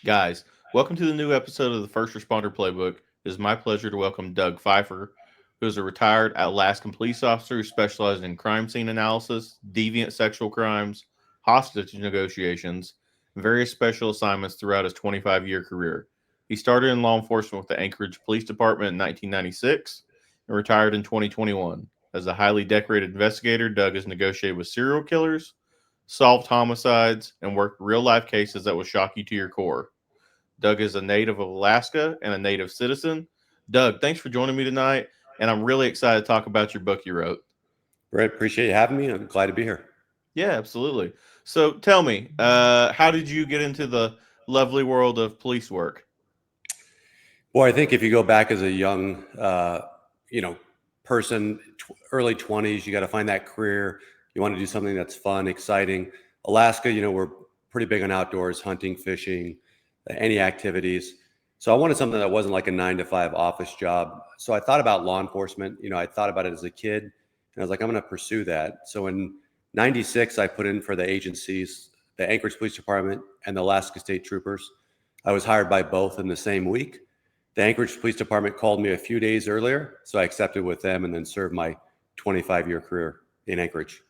Guys, welcome to the new episode of the First Responder Playbook. It is my pleasure to welcome Doug Fifer, who is a retired Alaskan police officer who specializes in crime scene analysis, deviant sexual crimes, hostage negotiations, and various special assignments throughout his 25-year career. He started in law enforcement with the Anchorage Police Department in 1996 and retired in 2021. As a highly decorated investigator, Doug has negotiated with serial killers, solved homicides, and worked real life cases that will shock you to your core. Doug is a native of Alaska and a native citizen. Doug, thanks for joining me tonight, and I'm really excited to talk about your book you wrote. Brent, appreciate you having me. I'm glad to be here. Yeah, absolutely. So tell me, how did you get into the lovely world of police work? Boy, I think if you go back as a young, you know, person, early 20s, you got to find that career. You want to do something that's fun, exciting. Alaska, we're pretty big on outdoors, hunting, fishing, any activities. So I wanted something that wasn't like a 9 to 5 office job. So I thought about law enforcement. I thought about it as a kid, and I was like, I'm going to pursue that. So in '96, I put in for the agencies, the Anchorage Police Department and the Alaska State Troopers. I was hired by both in the same week. The Anchorage Police Department called me a few days earlier, so I accepted with them and then served my 25-year career in Anchorage.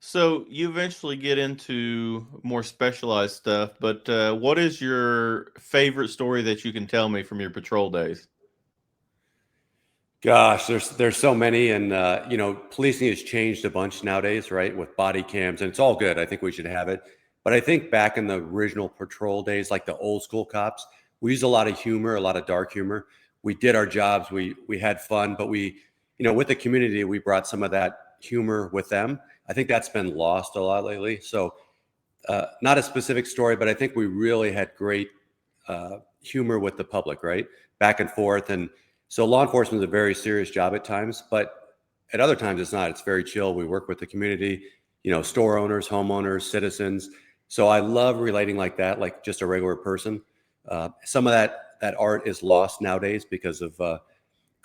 So you eventually get into more specialized stuff, but what is your favorite story that you can tell me from your patrol days? Gosh, there's so many, and policing has changed a bunch nowadays, right? With body cams, and it's all good. I think we should have it, but I think back in the original patrol days, like the old school cops, we used a lot of humor, a lot of dark humor. We did our jobs, we had fun, but with the community, we brought some of that humor with them. I think that's been lost a lot lately. So, not a specific story, but I think we really had great humor with the public, right? Back and forth. And so law enforcement is a very serious job at times, but at other times it's not. It's very chill. We work with the community, store owners, homeowners, citizens. So I love relating like that, like just a regular person. Some of that art is lost nowadays because of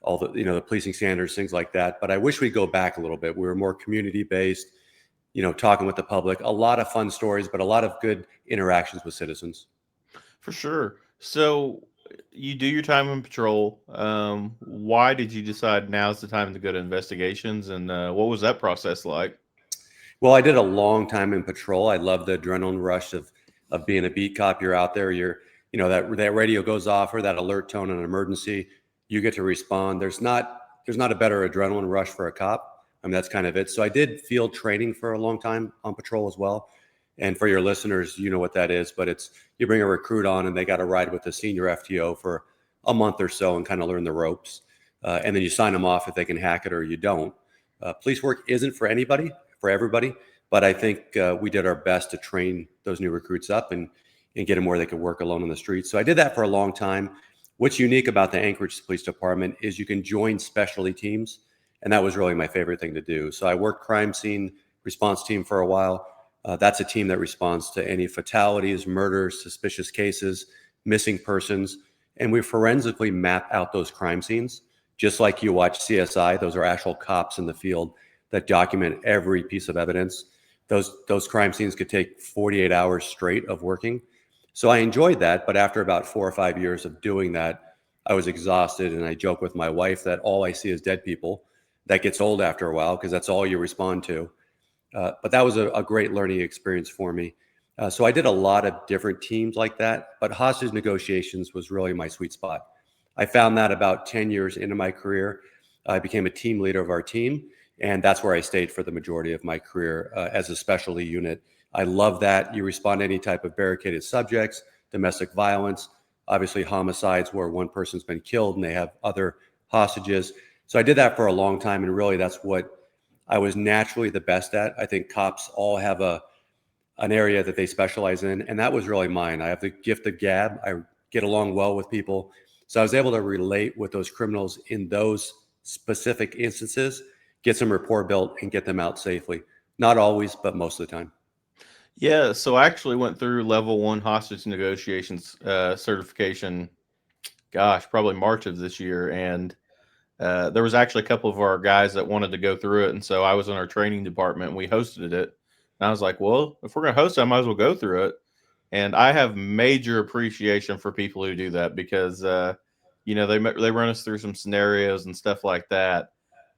all the policing standards, things like that. But I wish we'd go back a little bit. We were more community based, talking with the public. A lot of fun stories, but a lot of good interactions with citizens. For sure. So you do your time in patrol. Why did you decide now's the time to go to investigations, and what was that process like? Well, I did a long time in patrol. I love the adrenaline rush of being a beat cop. You're out there. That radio goes off or that alert tone in an emergency. You get to respond. There's not a better adrenaline rush for a cop. I mean, that's kind of it. So I did field training for a long time on patrol as well. And for your listeners, you know what that is. But it's you bring a recruit on and they got to ride with the senior FTO for a month or so and kind of learn the ropes. And then you sign them off if they can hack it or you don't. Police work isn't for anybody, for everybody. But I think we did our best to train those new recruits up and get them where they could work alone on the streets. So I did that for a long time. What's unique about the Anchorage Police Department is you can join specialty teams. And that was really my favorite thing to do. So I worked crime scene response team for a while. That's a team that responds to any fatalities, murders, suspicious cases, missing persons. And we forensically map out those crime scenes. Just like you watch CSI, those are actual cops in the field that document every piece of evidence. Those crime scenes could take 48 hours straight of working. So I enjoyed that, but after about 4 or 5 years of doing that, I was exhausted, and I joke with my wife that all I see is dead people. That gets old after a while because that's all you respond to. But that was a great learning experience for me. So I did a lot of different teams like that, but hostage negotiations was really my sweet spot. I found that about 10 years into my career. I became a team leader of our team, and that's where I stayed for the majority of my career as a specialty unit. I love that. You respond to any type of barricaded subjects, domestic violence, obviously homicides where one person's been killed and they have other hostages. So I did that for a long time, and really that's what I was naturally the best at. I think cops all have an area that they specialize in, and that was really mine. I have the gift of gab. I get along well with people. So I was able to relate with those criminals in those specific instances, get some rapport built, and get them out safely. Not always, but most of the time. Yeah, so I actually went through level one hostage negotiations certification. Gosh, probably March of this year, and there was actually a couple of our guys that wanted to go through it, and so I was in our training department and we hosted it. And I was like, well, if we're gonna host it, I might as well go through it. And I have major appreciation for people who do that because, they run us through some scenarios and stuff like that.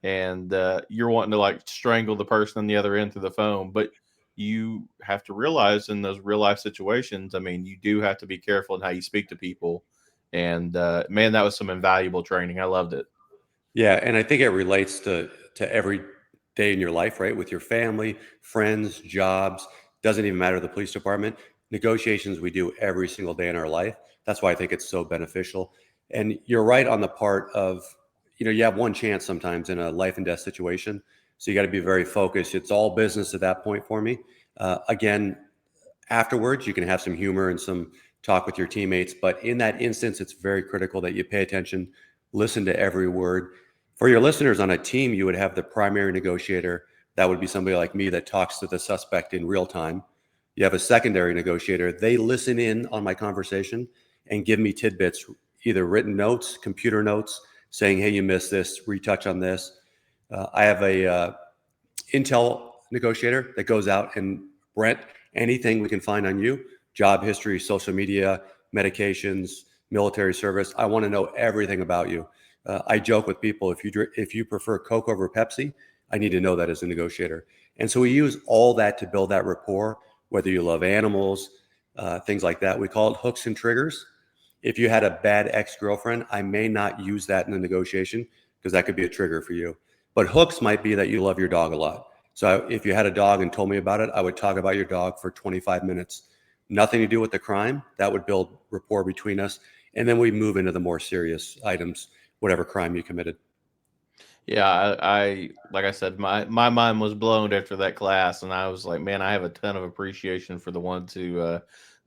And you're wanting to like strangle the person on the other end through the phone. But you have to realize in those real life situations, I mean, you do have to be careful in how you speak to people. And man, that was some invaluable training. I loved it. Yeah, and I think it relates to every day in your life, right? With your family, friends, jobs, doesn't even matter the police department. Negotiations we do every single day in our life. That's why I think it's so beneficial. And you're right on the part of, you have one chance sometimes in a life and death situation. So you got to be very focused. It's all business at that point for me. Again, afterwards, you can have some humor and some talk with your teammates. But in that instance, it's very critical that you pay attention, listen to every word. For your listeners on a team, you would have the primary negotiator. That would be somebody like me that talks to the suspect in real time. You have a secondary negotiator. They listen in on my conversation and give me tidbits, either written notes, computer notes, saying, hey, you missed this, retouch on this. I have a intel negotiator that goes out and, Brent, anything we can find on you, job history, social media, medications, military service. I want to know everything about you. I joke with people, if you prefer Coke over Pepsi, I need to know that as a negotiator. And so we use all that to build that rapport, whether you love animals, things like that. We call it hooks and triggers. If you had a bad ex-girlfriend, I may not use that in the negotiation because that could be a trigger for you. But hooks might be that you love your dog a lot. So if you had a dog and told me about it, I would talk about your dog for 25 minutes. Nothing to do with the crime. That would build rapport between us. And then we move into the more serious items, whatever crime you committed. Yeah, I like I said, my mind was blown after that class, and I was like, man, I have a ton of appreciation for the ones who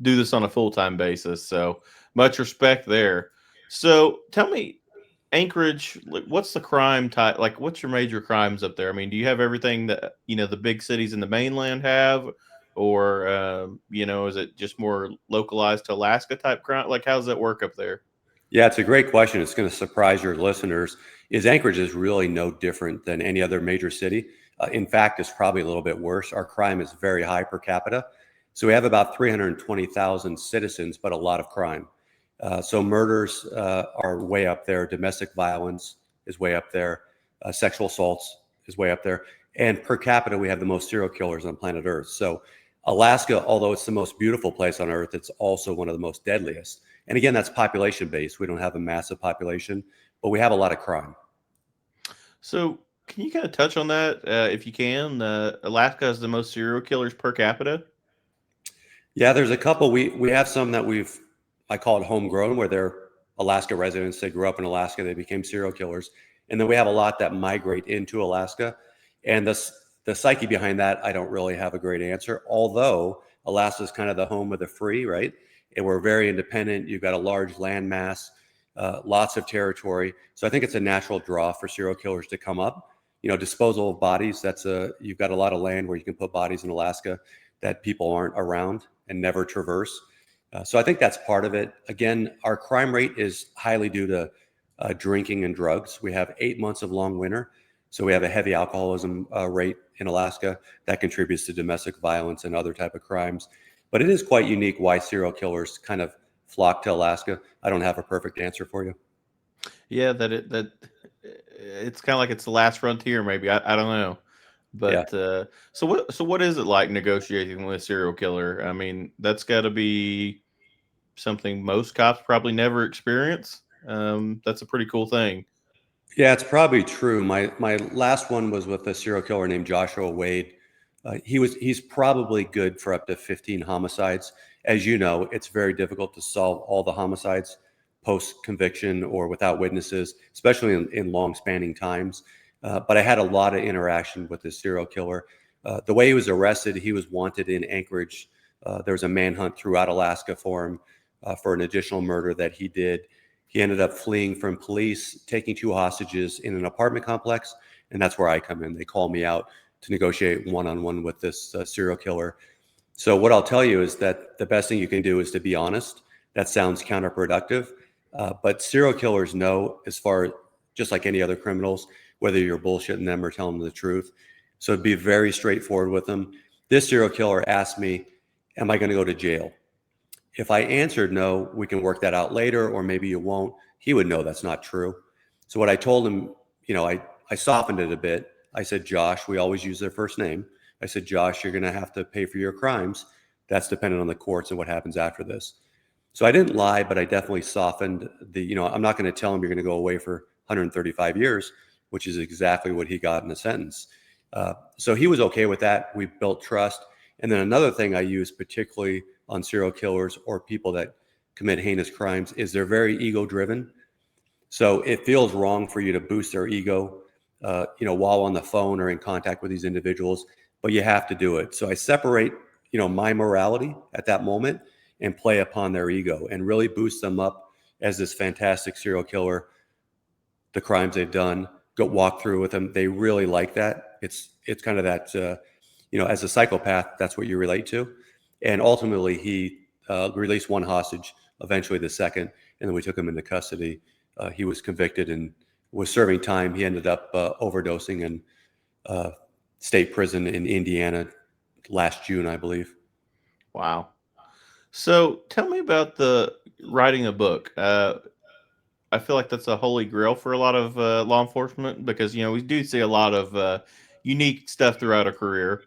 do this on a full time basis. So much respect there. So tell me, Anchorage, like, what's the crime type? Like, what's your major crimes up there? I mean, do you have everything that the big cities in the mainland have, or is it just more localized to Alaska type crime? Like, how's that work up there? Yeah, it's a great question. It's going to surprise your listeners. Anchorage is really no different than any other major city. In fact, it's probably a little bit worse. Our crime is very high per capita. So we have about 320,000 citizens, but a lot of crime. So murders are way up there. Domestic violence is way up there. Sexual assaults is way up there. And per capita, we have the most serial killers on planet Earth. So Alaska, although it's the most beautiful place on Earth, it's also one of the most deadliest. And again, that's population based. We don't have a massive population, but we have a lot of crime. So, can you kind of touch on that, if you can? Alaska has the most serial killers per capita. Yeah, there's a couple. We have some that I call it homegrown, where they're Alaska residents. They grew up in Alaska. They became serial killers. And then we have a lot that migrate into Alaska. And the psyche behind that, I don't really have a great answer. Although Alaska is kind of the home of the free, right? And we're very independent. You've got a large land mass, lots of territory. So I think it's a natural draw for serial killers to come up. Disposal of bodies. You've got a lot of land where you can put bodies in Alaska that people aren't around and never traverse. So I think that's part of it. Again, our crime rate is highly due to drinking and drugs. We have 8 months of long winter. So we have a heavy alcoholism rate in Alaska that contributes to domestic violence and other type of crimes. But it is quite unique why serial killers kind of flock to Alaska. I don't have a perfect answer for you. Yeah, it's kind of like it's the last frontier. Maybe I don't know, Yeah. but so what is it like negotiating with a serial killer? I mean, that's got to be something most cops probably never experience. That's a pretty cool thing. Yeah, it's probably true. My last one was with a serial killer named Joshua Wade. He's probably good for up to 15 homicides. As you know, it's very difficult to solve all the homicides post conviction or without witnesses, especially in long spanning times. But I had a lot of interaction with this serial killer. The way he was arrested, he was wanted in Anchorage. There was a manhunt throughout Alaska for him for an additional murder that he did. He ended up fleeing from police, taking 2 hostages in an apartment complex, and that's where I come in. They call me out to negotiate one-on-one with this serial killer. So what I'll tell you is that the best thing you can do is to be honest. That sounds counterproductive, but serial killers know, just like any other criminals, whether you're bullshitting them or telling them the truth. So be very straightforward with them. This serial killer asked me, am I going to go to jail? If I answered no, we can work that out later, or maybe you won't, he would know that's not true. So what I told him, I softened it a bit. I said, Josh, we always use their first name. I said, Josh, you're going to have to pay for your crimes. That's dependent on the courts and what happens after this. So I didn't lie, but I definitely softened I'm not going to tell him you're going to go away for 135 years, which is exactly what he got in the sentence. So he was okay with that. We built trust. And then another thing I use particularly on serial killers or people that commit heinous crimes is they're very ego driven. So it feels wrong for you to boost their ego, while on the phone or in contact with these individuals, but you have to do it. So I separate, my morality at that moment and play upon their ego and really boost them up as this fantastic serial killer, the crimes they've done, go walk through with them. They really like that. It's kind of that, as a psychopath, that's what you relate to. And ultimately he released one hostage, eventually the second, and then we took him into custody. He was convicted and was serving time. He ended up overdosing in state prison in Indiana last June, I believe. Wow. So tell me about the writing a book. I feel like that's a holy grail for a lot of law enforcement because we do see a lot of unique stuff throughout a career.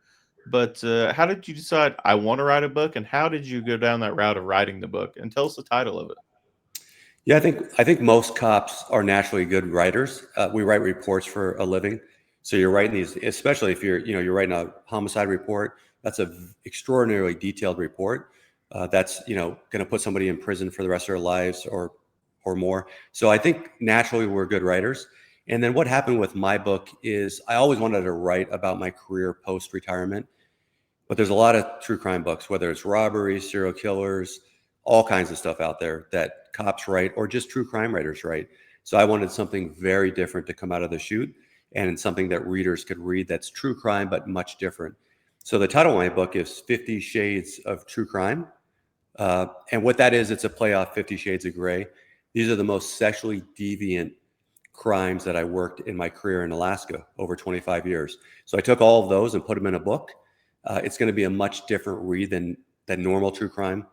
But how did you decide I want to write a book, and how did you go down that route of writing the book? And tell us the title of it. Yeah, I think most cops are naturally good writers. We write reports for a living, so you're writing these, especially if you're writing a homicide report. That's a extraordinarily detailed report. That's going to put somebody in prison for the rest of their lives or more. So I think naturally we're good writers. And then what happened with my book is I always wanted to write about my career post retirement, but there's a lot of true crime books, whether it's robberies, serial killers, all kinds of stuff out there that cops write or just true crime writers write. So I wanted something very different to come out of the chute and something that readers could read that's true crime, but much different. So the title of my book is 50 Shades of True Crime. And what that is, it's a play off 50 Shades of Gray. These are the most sexually deviant crimes that I worked in my career in Alaska over 25 years. So I took all of those and put them in a book. It's going to be a much different read than normal true crime.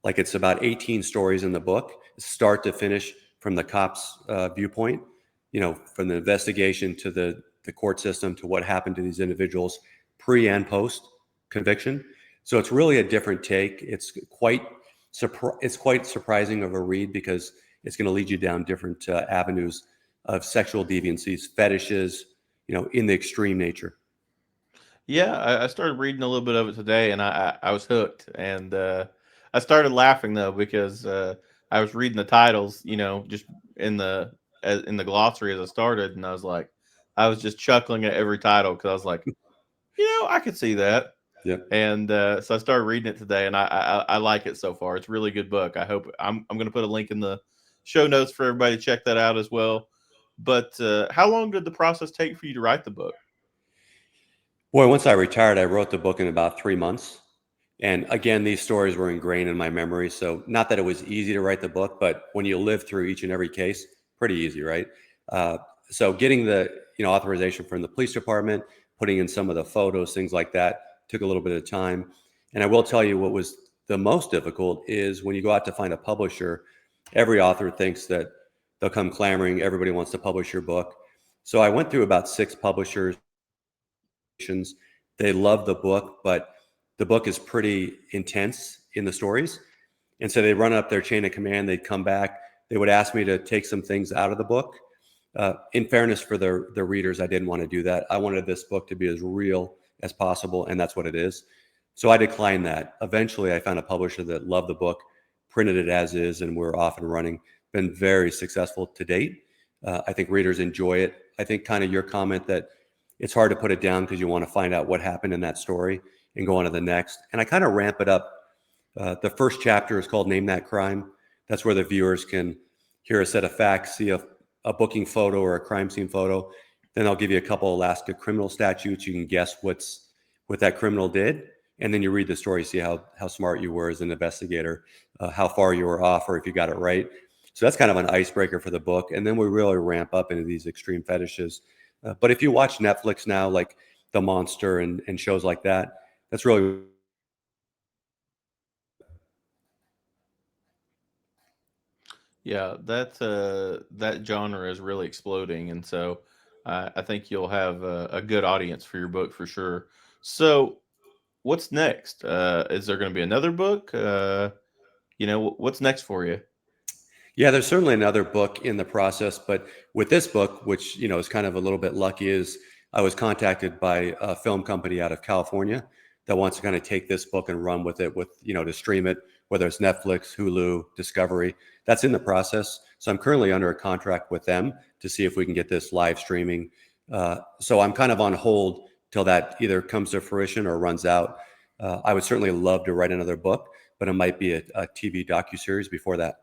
Like it's about 18 stories in the book, start to finish, from the cops' viewpoint, from the investigation to the court system to what happened to these individuals pre and post conviction. So it's really a different take. It's quite surprising of a read because it's going to lead you down different avenues of sexual deviancies, fetishes, in the extreme nature. Yeah, I started reading a little bit of it today, and I was hooked. And I started laughing though because I was reading the titles, just in the in the glossary as I started, and I was just chuckling at every title because I was like, I could see that. Yeah. And so I started reading it today, and I like it so far. It's a really good book. I'm going to put a link in the show notes for everybody to check that out as well. But how long did the process take for you to write the book? Boy, once I retired, I wrote the book in about 3 months. And again, these stories were ingrained in my memory. So not that it was easy to write the book, but when you live through each and every case, pretty easy, right? So getting the authorization from the police department, putting in some of the photos, things like that, took a little bit of time. And I will tell you what was the most difficult is when you go out to find a publisher, every author thinks that they'll come clamoring, everybody wants to publish your book. So I went through about 6 publishers. They love the book, but the book is pretty intense in the stories. And so they run up their chain of command. They'd come back. They would ask me to take some things out of the book. In fairness for the readers, I didn't want to do that. I wanted this book to be as real as possible, and that's what it is. So I declined that. Eventually, I found a publisher that loved the book, printed it as is, and we're off and running. Been very successful to date. I think readers enjoy it. I think kind of your comment that it's hard to put it down because you want to find out what happened in that story and go on to the next. And I kind of ramp it up. The first chapter is called Name That Crime. That's where the viewers can hear a set of facts, see a booking photo or a crime scene photo. Then I'll give you a couple Alaska criminal statutes. You can guess what that criminal did. And then you read the story, see how smart you were as an investigator, how far you were off, or if you got it right. So that's kind of an icebreaker for the book. And then we really ramp up into these extreme fetishes. But if you watch Netflix now, like The Monster and shows like that, that's really Yeah, that genre is really exploding, and so I think you'll have a good audience for your book for sure. So, what's next? Is there going to be another book? What's next for you? Yeah, there's certainly another book in the process, but with this book, which is kind of a little bit lucky, is I was contacted by a film company out of California that wants to kind of take this book and run with it, with to stream it, whether it's Netflix, Hulu, Discovery. That's in the process. So I'm currently under a contract with them to see if we can get this live streaming. So I'm kind of on hold till that either comes to fruition or runs out. I would certainly love to write another book, but it might be a TV docuseries before that.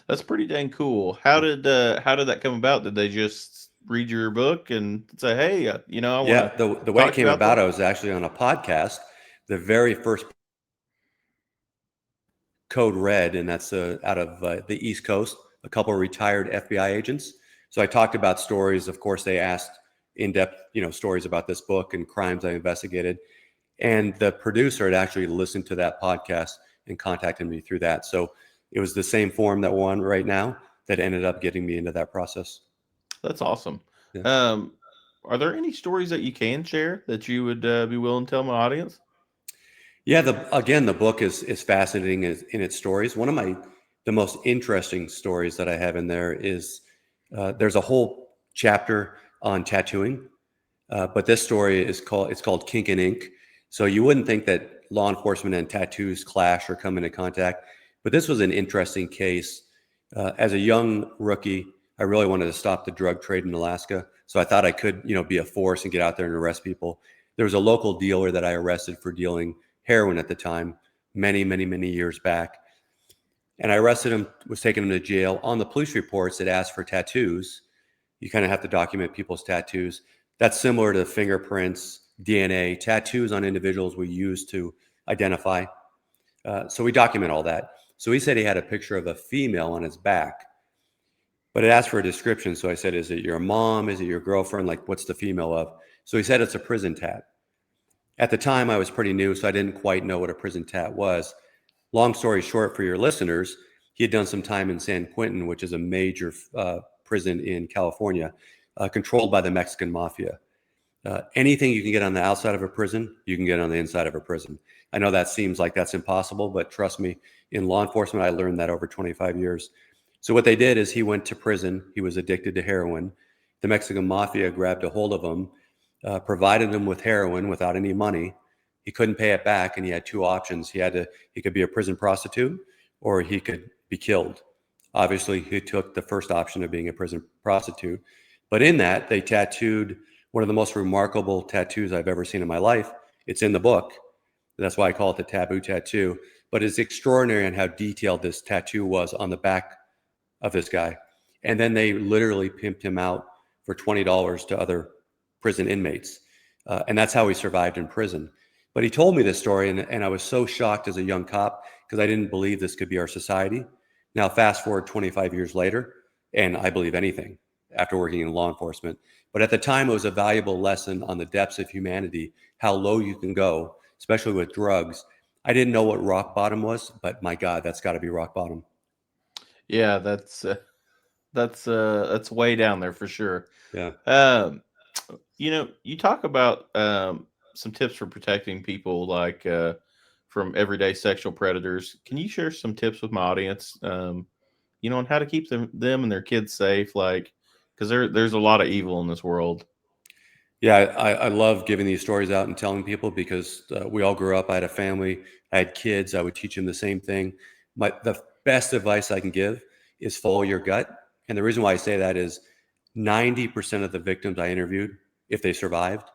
That's pretty dang cool. How did that come about? Did they just read your book and say, "Hey, I want to Yeah, the way it talk came about about, this"? I was actually on a podcast. The very first Code Red, and that's out of the East Coast, a couple of retired FBI agents. So I talked about stories. Of course, they asked in-depth, stories about this book and crimes I investigated. And the producer had actually listened to that podcast and contacted me through that. So it was the same form that we're on right now that ended up getting me into that process. That's awesome. Yeah. Um, are there any stories that you can share that you would be willing to tell my audience? Yeah, the book is fascinating in its stories. One of the most interesting stories that I have in there is there's a whole chapter on tattooing, but this story it's called Kink and Ink. So you wouldn't think that law enforcement and tattoos clash or come into contact, but this was an interesting case. As a young rookie, I really wanted to stop the drug trade in Alaska, so I thought I could be a force and get out there and arrest people. There was a local dealer that I arrested for dealing heroin at the time, many, many, many years back. And I arrested him, was taking him to jail. On the police reports, it asked for tattoos. You kind of have to document people's tattoos. That's similar to fingerprints, DNA. Tattoos on individuals we use to identify. So we document all that. So he said he had a picture of a female on his back, but it asked for a description. So I said, is it your mom? Is it your girlfriend? Like, what's the female of? So he said it's a prison tat. At the time, I was pretty new, so I didn't quite know what a prison tat was. Long story short, for your listeners, he had done some time in San Quentin, which is a major prison in California, controlled by the Mexican mafia. Anything you can get on the outside of a prison, you can get on the inside of a prison. I know that seems like that's impossible, but trust me, in law enforcement, I learned that over 25 years. So what they did is he went to prison. He was addicted to heroin. The Mexican mafia grabbed a hold of him, provided him with heroin without any money. He couldn't pay it back, and he had two options. He could be a prison prostitute, or he could be killed. Obviously, he took the first option of being a prison prostitute. But in that, they tattooed one of the most remarkable tattoos I've ever seen in my life. It's in the book. That's why I call it the taboo tattoo. But it's extraordinary on how detailed this tattoo was on the back of this guy. And then they literally pimped him out for $20 to other prison inmates. And that's how he survived in prison. But he told me this story, and I was so shocked as a young cop because I didn't believe this could be our society. Now, fast forward 25 years later, and I believe anything after working in law enforcement. But at the time, it was a valuable lesson on the depths of humanity, how low you can go, especially with drugs. I didn't know what rock bottom was, but my God, that's got to be rock bottom. Yeah, that's way down there for sure. Yeah. Um, you talk about some tips for protecting people like from everyday sexual predators. Can you share some tips with my audience? On how to keep them and their kids safe, like because there's a lot of evil in this world. Yeah, I love giving these stories out and telling people because we all grew up. I had a family, I had kids. I would teach them the same thing. The best advice I can give is follow your gut. And the reason why I say that is 90% of the victims I interviewed, if they survived,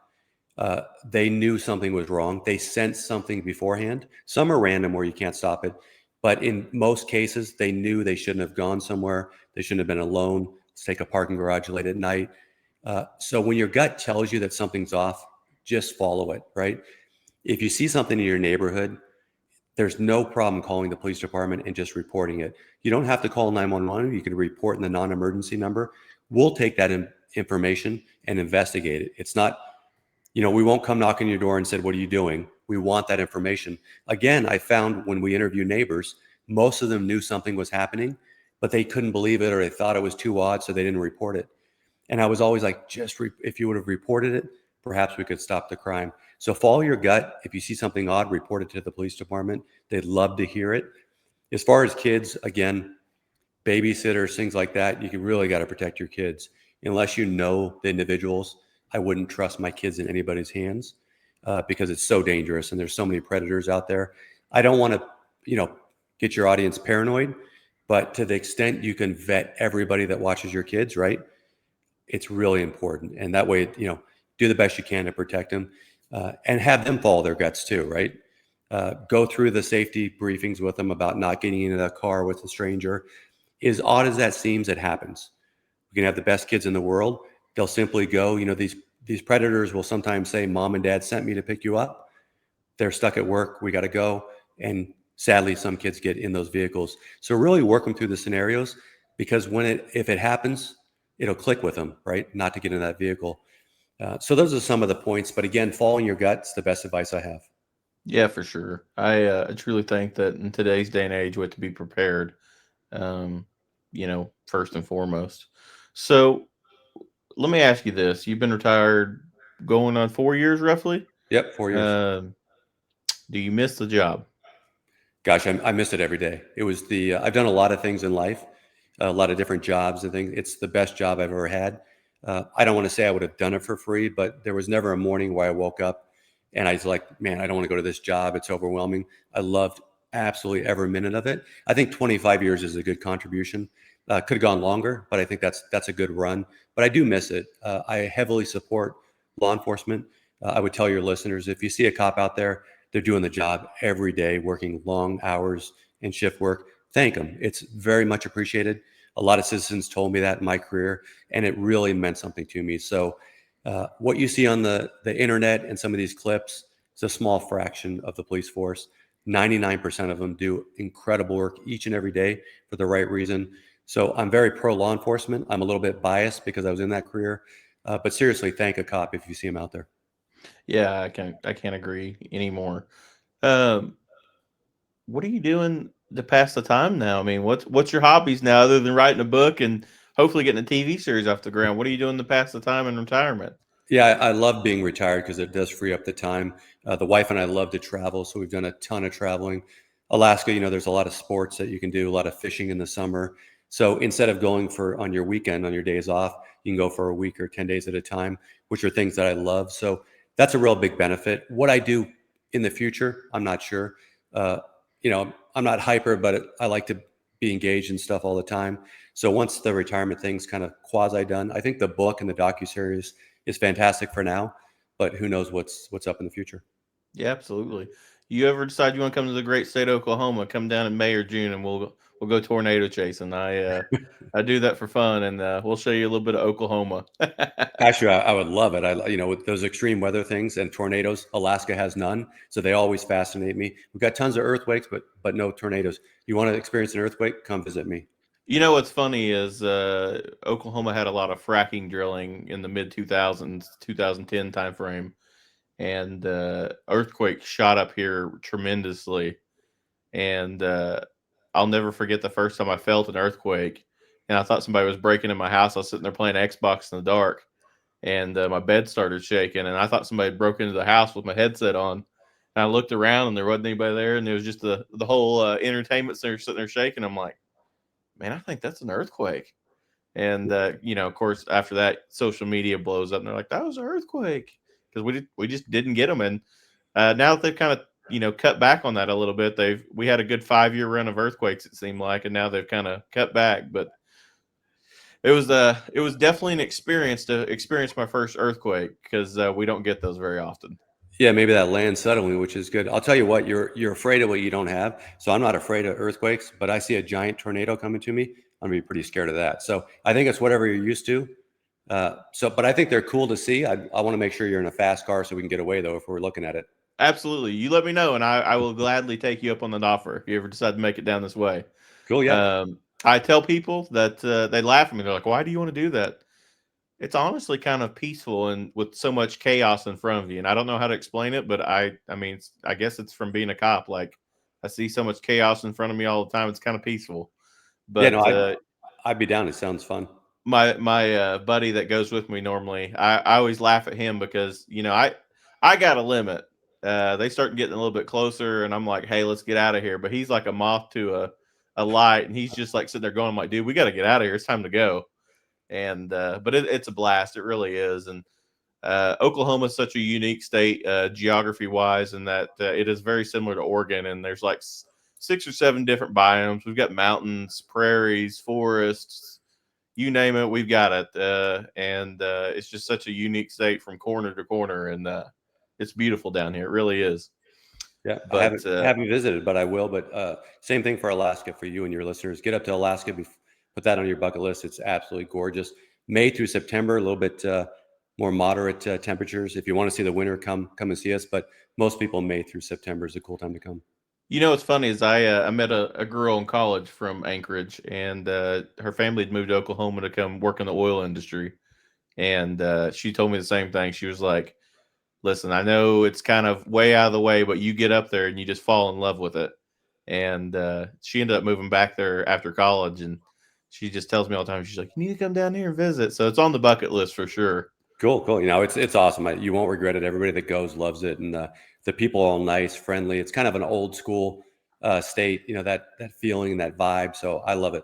they knew something was wrong. They sensed something beforehand. Some are random where you can't stop it. But in most cases, they knew they shouldn't have gone somewhere. They shouldn't have been alone. Let's take a parking garage late at night. So when your gut tells you that something's off, just follow it, right? If you see something in your neighborhood, there's no problem calling the police department and just reporting it. You don't have to call 911. You can report in the non-emergency number. We'll take that information and investigate it. It's not, we won't come knock on your door and say, what are you doing? We want that information. Again, I found when we interview neighbors, most of them knew something was happening, but they couldn't believe it or they thought it was too odd, so they didn't report it. And I was always like, if you would have reported it, perhaps we could stop the crime. So follow your gut. If you see something odd, report it to the police department. They'd love to hear it. As far as kids, again, babysitters, things like that, you really got to protect your kids. Unless you know the individuals, I wouldn't trust my kids in anybody's hands because it's so dangerous and there's so many predators out there. I don't want to, get your audience paranoid, but to the extent you can vet everybody that watches your kids, right? It's really important. And that way, do the best you can to protect them and have them follow their guts too, right? Go through the safety briefings with them about not getting into a car with a stranger. As odd as that seems, it happens. We can have the best kids in the world. They'll simply go, these predators will sometimes say, Mom and Dad sent me to pick you up. They're stuck at work. We got to go. And sadly, some kids get in those vehicles. So really work them through the scenarios because if it happens, it'll click with them, right? Not to get in that vehicle. So those are some of the points. But again, following your gut's the best advice I have. Yeah, for sure. I truly think that in today's day and age, we have to be prepared. First and foremost. So let me ask you this: you've been retired going on 4 years, roughly. Yep, 4 years. Do you miss the job? Gosh, I miss it every day. It was I've done a lot of things in life, a lot of different jobs and things. It's the best job I've ever had. I don't want to say I would have done it for free, but there was never a morning where I woke up and I was like, man, I don't want to go to this job. It's overwhelming. I loved absolutely every minute of it. I think 25 years is a good contribution. Could have gone longer, but I think that's a good run. But I do miss it. I heavily support law enforcement. I would tell your listeners, if you see a cop out there, they're doing the job every day, working long hours and shift work. Thank them. It's very much appreciated. A lot of citizens told me that in my career, and it really meant something to me. So what you see on the internet and some of these clips is a small fraction of the police force. 99% of them do incredible work each and every day for the right reason. So I'm very pro law enforcement. I'm a little bit biased because I was in that career. But seriously, thank a cop if you see him out there. Yeah, I can't agree anymore. Um, what are you doing to pass the time now? I mean, what's your hobbies now other than writing a book and hopefully getting a TV series off the ground? What are you doing to pass the time in retirement? Yeah, I love being retired because it does free up the time. The wife and I love to travel, so we've done a ton of traveling. Alaska, there's a lot of sports that you can do, a lot of fishing in the summer. So instead of going on your weekend, on your days off, you can go for a week or 10 days at a time, which are things that I love. So that's a real big benefit. What I do in the future, I'm not sure. Uh, I'm not hyper, but I like to be engaged in stuff all the time. So once the retirement thing's kind of quasi done, I think the book and the docuseries is fantastic for now, but who knows what's up in the future. Yeah, absolutely. You ever decide you want to come to the great state of Oklahoma? Come down in May or June, and we'll go tornado chasing. I do that for fun, and we'll show you a little bit of Oklahoma. Actually, I would love it. With those extreme weather things and tornadoes, Alaska has none, so they always fascinate me. We've got tons of earthquakes, but no tornadoes. You want to experience an earthquake? Come visit me. You know what's funny is Oklahoma had a lot of fracking drilling in the mid 2000s, 2010 timeframe, and earthquake shot up here tremendously. And I'll never forget the first time I felt an earthquake, and I thought somebody was breaking in my house. I was sitting there playing Xbox in the dark, and my bed started shaking, and I thought somebody broke into the house with my headset on. And I looked around, and there wasn't anybody there, and it was just the whole entertainment center sitting there shaking. I'm like, man, I think that's an earthquake. And of course, after that, social media blows up, and they're like, "That was an earthquake," because we just didn't get them. And now that they've kind of cut back on that a little bit, we had a good 5 year run of earthquakes, it seemed like, and now they've kind of cut back. But it was definitely an experience to experience my first earthquake because we don't get those very often. Yeah, maybe that lands suddenly, which is good. I'll tell you what, you're afraid of what you don't have. So I'm not afraid of earthquakes, but I see a giant tornado coming to me, I'm gonna be pretty scared of that. So I think it's whatever you're used to. But I think they're cool to see. I want to make sure you're in a fast car so we can get away though if we're looking at it. Absolutely, you let me know, and I will gladly take you up on that offer if you ever decide to make it down this way. Cool, yeah. I tell people that they laugh at me. They're like, "Why do you want to do that?" It's honestly kind of peaceful and with so much chaos in front of you. And I don't know how to explain it, but I mean, I guess it's from being a cop. Like I see so much chaos in front of me all the time. It's kind of peaceful. Yeah, no, But I'd be down. It sounds fun. my buddy that goes with me normally, I always laugh at him because I got a limit. They start getting a little bit closer, and I'm like, hey, let's get out of here. But he's like a moth to a light, and he's just like sitting there going, I'm like, dude, we got to get out of here. It's time to go. And but it's a blast. It really is. And Oklahoma is such a unique state, geography wise, in that it is very similar to Oregon. And there's like 6 or 7 different biomes. We've got mountains, prairies, forests, you name it, we've got it. And it's just such a unique state from corner to corner. And it's beautiful down here. It really is. Yeah, I But haven't visited, but I will. But same thing for Alaska for you and your listeners. Get up to Alaska, put that on your bucket list. It's absolutely gorgeous. May through September, a little bit more moderate temperatures. If you want to see the winter, come and see us. But most people, May through September is a cool time to come. what's funny is I met a girl in college from Anchorage, and her family had moved to Oklahoma to come work in the oil industry. And she told me the same thing. She was like, listen, I know it's kind of way out of the way, but you get up there and you just fall in love with it. And she ended up moving back there after college, and she just tells me all the time, she's like, you need to come down here and visit. So it's on the bucket list for sure. Cool. It's awesome. You won't regret it. Everybody that goes loves it, and the people are all nice, friendly. It's kind of an old school state. That feeling, that vibe. So I love it.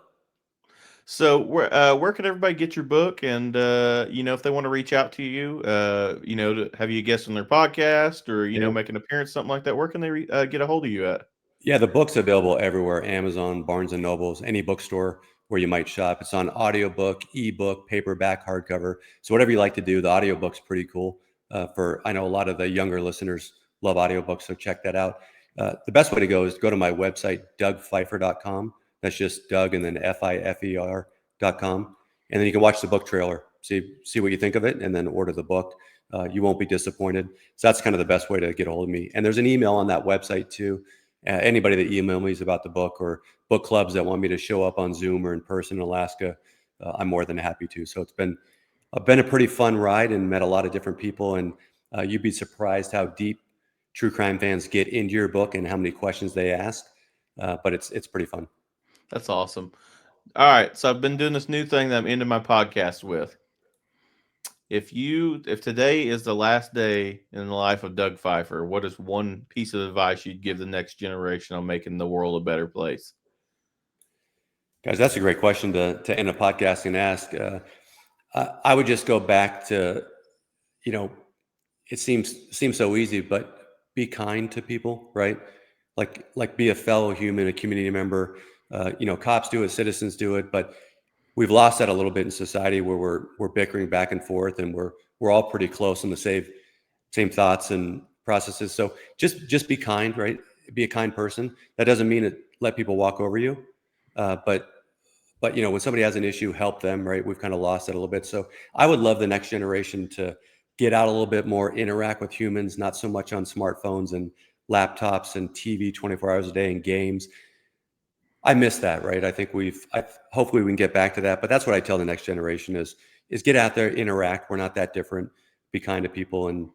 So where can everybody get your book? And if they want to reach out to you, to have you guest on their podcast, or Yeah. make an appearance, something like that, where can they get a hold of you at? Yeah, the book's available everywhere: Amazon, Barnes and Nobles, any bookstore where you might shop. It's on audiobook, ebook, paperback, hardcover. So whatever you like to do, the audiobook's pretty cool. I know a lot of the younger listeners love audiobooks, so check that out. The best way to go is go to my website, dougfifer.com. That's just Doug and then Fifer.com. And then you can watch the book trailer, see what you think of it, and then order the book. You won't be disappointed. So that's kind of the best way to get a hold of me. And there's an email on that website too. Anybody that email me is about the book, or book clubs that want me to show up on Zoom or in person in Alaska, I'm more than happy to. So it's been a pretty fun ride, and met a lot of different people. And you'd be surprised how deep true crime fans get into your book and how many questions they ask. But it's pretty fun. That's awesome. All right, so I've been doing this new thing that I'm ending my podcast with. If today is the last day in the life of Doug Fifer, what is one piece of advice you'd give the next generation on making the world a better place? Guys, that's a great question to end a podcast and ask. I would just go back to, you know, it seems so easy, but be kind to people, right? Like be a fellow human, a community member. Cops do it, citizens do it, but we've lost that a little bit in society, where we're bickering back and forth, and we're all pretty close in the same thoughts and processes. So just be kind, right? Be a kind person. That doesn't mean let people walk over you, but when somebody has an issue, help them, right? We've kind of lost it a little bit. So I would love the next generation to get out a little bit more, interact with humans, not so much on smartphones and laptops and TV 24 hours a day and games. I miss that, right? I think hopefully we can get back to that. But that's what I tell the next generation is get out there, interact. We're not that different. Be kind to people, and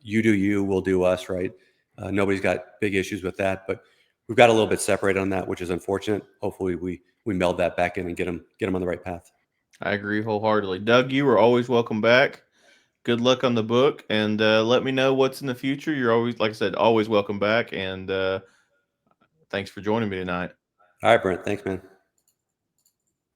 you do you, we'll do us, right? Nobody's got big issues with that, but we've got a little bit separated on that, which is unfortunate. Hopefully we meld that back in and get them on the right path. I agree wholeheartedly. Doug, you are always welcome back. Good luck on the book, and let me know what's in the future. You're always, like I said, always welcome back. And thanks for joining me tonight. All right, Brent. Thanks, man.